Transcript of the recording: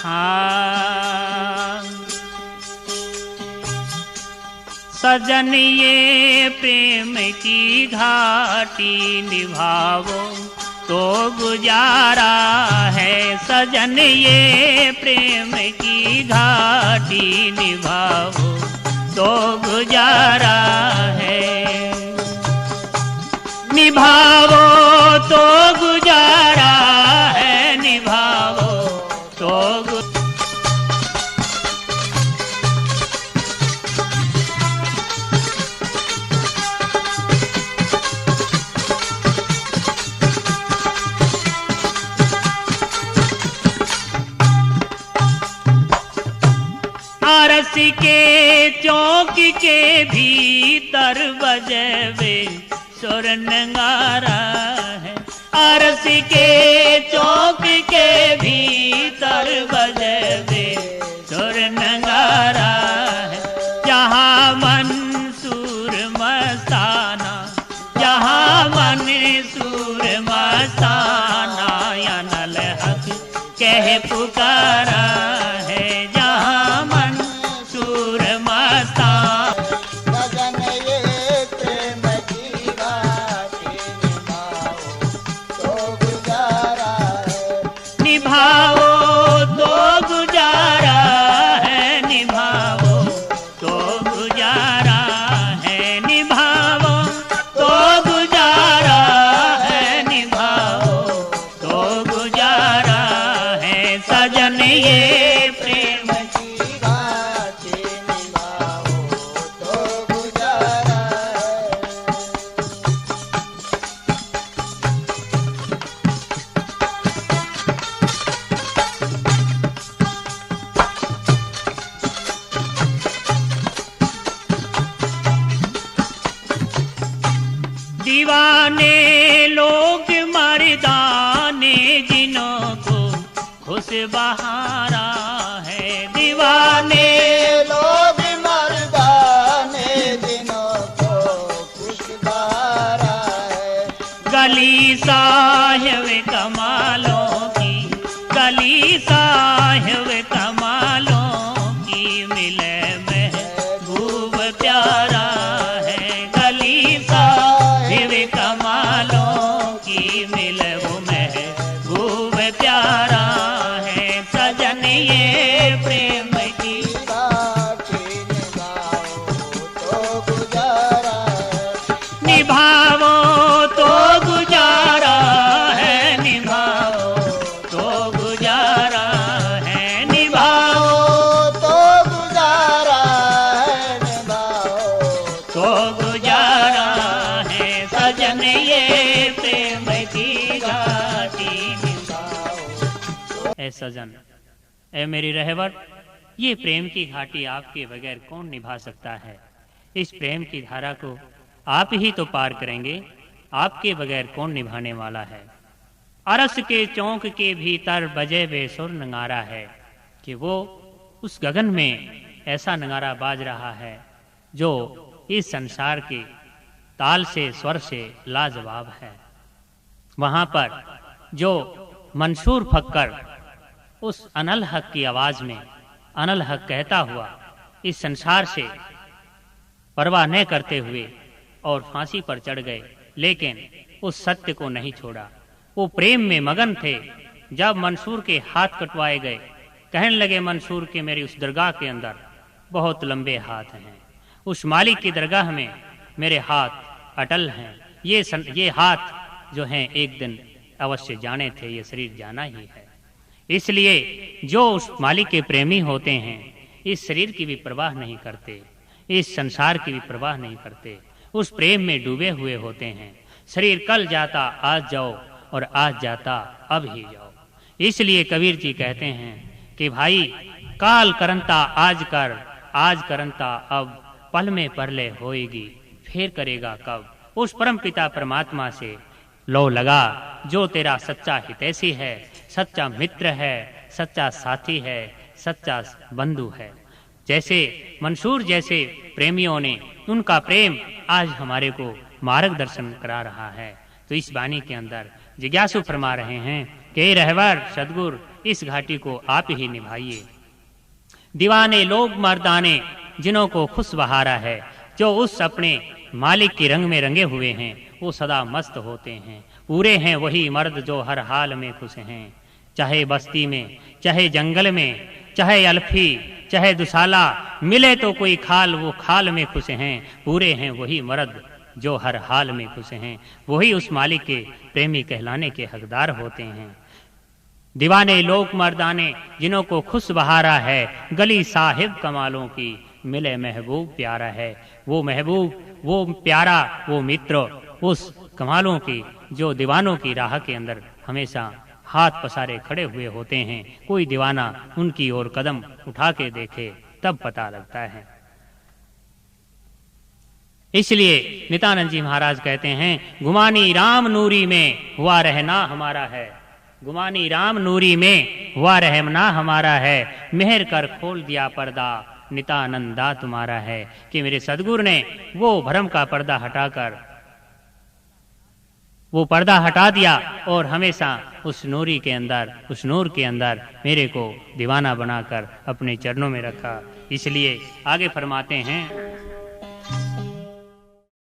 हाँ सजन ये प्रेम की घाटी निभाओ तो गुजारा है। सजन ये प्रेम की घाटी निभाओ तो गुजारा है। निभाओ तो गुजारा है, निभाओ तो आरस के चौक के भीतर बजवे सुर नगारा है। आरस के चौक के भीतर बजवे सुर नगारा है। जहाँ मंसूर मस्ताना, जहाँ मंसूर मस्ताना या नल हक कह पुकारा है। जहाँ मंसूर मस्ताना सजन ये प्रेम की घाटी निभाओ तो गुजारा है। निभाओ तो गुजारा है, निभाओ तो गुजारा है। निभाओ तो गुजारा है, निभाओ तो गुजारा है। सजन ये प्रेम की घाटी निभाओ तो गुजारा है। दीवाने लोग मर्दाने जिनों को खुश बहारा है। दीवाने लोग मर्दाने दिनों को खुशबहारा है। गली साहिब कमालों की, गली साहिब कमालों की मिले महबूब प्यारा है। गली साहिब कमालों की मिले वो महबूब प्यारा है। सजन ये प्रेम की घाटी निभाओ तो गुजारा है। निभाओ तो गुजारा है, निभाओ तो गुजारा है। निभाओ तो गुजारा है, निभाओ तो गुजारा है। सजन ये प्रेम की घाटी निभाओ। ऐ सजन, ऐ मेरी रहवत, ये प्रेम की घाटी आपके बगैर कौन निभा सकता है। इस प्रेम की धारा को आप ही तो पार करेंगे, आपके बगैर कौन निभाने वाला है। अरस के चौक के भीतर बजे बेसुर नगारा है कि वो उस गगन में ऐसा नगारा बाज रहा है जो इस संसार के ताल से, स्वर से लाजवाब है। वहां पर जो मंसूर फक्कर उस अनल हक की आवाज में अनल हक कहता हुआ इस संसार से परवाह न करते हुए और फांसी पर चढ़ गए, लेकिन उस सत्य को नहीं छोड़ा। वो प्रेम में मगन थे। जब मंसूर के हाथ कटवाए गए, कहने लगे मंसूर के मेरी उस दरगाह के अंदर बहुत लंबे हाथ हैं, उस मालिक की दरगाह में मेरे हाथ अटल हैं। ये हाथ जो हैं एक दिन अवश्य जाने थे, ये शरीर जाना ही है। इसलिए जो उस मालिक के प्रेमी होते हैं इस शरीर की भी परवाह नहीं करते, इस संसार की भी परवाह नहीं करते, उस प्रेम में डूबे हुए होते हैं। शरीर कल जाता आज जाओ और आज जाता अब ही जाओ। इसलिए कबीर जी कहते हैं कि भाई काल करंता आज कर, आज करंता अब, पल में परले होएगी फिर करेगा कब। उस परम पिता परमात्मा से लो लगा जो तेरा सच्चा हितैषी है, सच्चा मित्र है, सच्चा साथी है, सच्चा बंधु है। जैसे मंसूर जैसे प्रेमियों ने, उनका प्रेम आज हमारे को मार्गदर्शन करा रहा है। तो इस वाणी के अंदर जिज्ञासु फरमा रहे हैं कि रहवर सदगुरु इस घाटी को आप ही निभाइए। दीवाने लोग मर्दाने जिन्हों को खुश बहारा है, जो उस अपने मालिक के रंग में रंगे हुए हैं, वो सदा मस्त होते हैं। पूरे हैं वही मर्द जो हर हाल में खुश हैं, चाहे बस्ती में, चाहे जंगल में, चाहे अल्फी, चाहे दुसाला, मिले तो कोई खाल, वो खाल में खुश हैं। पूरे हैं वही मर्द जो हर हाल में खुश हैं, वही उस मालिक के प्रेमी कहलाने के हकदार होते हैं। दीवाने लोग मर्दाने जिन्हों को खुश बहारा है, गली साहिब कमालों की, मिले महबूब प्यारा है। वो महबूब, वो प्यारा, वो मित्र उस कमालों की जो दीवानों की राह के अंदर हमेशा हाथ पसारे खड़े हुए होते हैं। कोई दीवाना उनकी ओर कदम उठा के देखे तब पता लगता है। इसलिए नित्यानंद जी महाराज कहते हैं, गुमानी राम नूरी में हुआ रहना हमारा है, गुमानी राम नूरी में हुआ रहना हमारा है, मेहर कर खोल दिया पर्दा, नित्यानंदा तुम्हारा है। कि मेरे सदगुरु ने वो भरम का पर्दा हटाकर, वो पर्दा हटा दिया और हमेशा उस नूरी के अंदर, उस नूर के अंदर मेरे को दीवाना बनाकर अपने चरणों में रखा। इसलिए आगे फरमाते हैं,